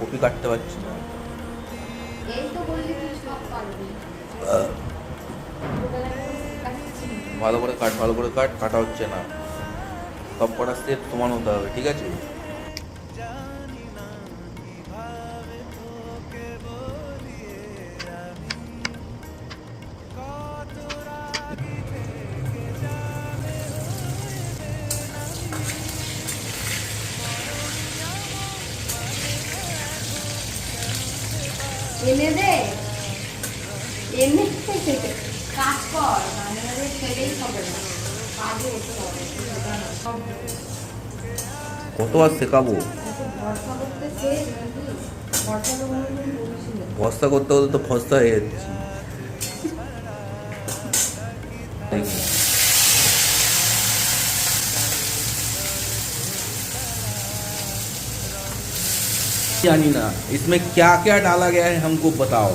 Copy কাটতে পারছি না। এই তো বললি তুই সব পারবি। ভালো করে কাট, ভালো করে কাট, কাটা হচ্ছে না। সব কটা স্টেপ সমান হতে হবে, ঠিক আছে? এনে দে, এনে কাজ কর, মানে ছেলেই হবে না, কাজে হতে হবে। কত আর শেখাবো? ভরসা করতে শেখ নাকি? ভরসা তো কোনোদিন করিস নি। ভস্তা করতে করতে তো ফস্তা হয়ে যাচ্ছি। जानी ना इसमें क्या क्या डाला गया है हमको बताओ।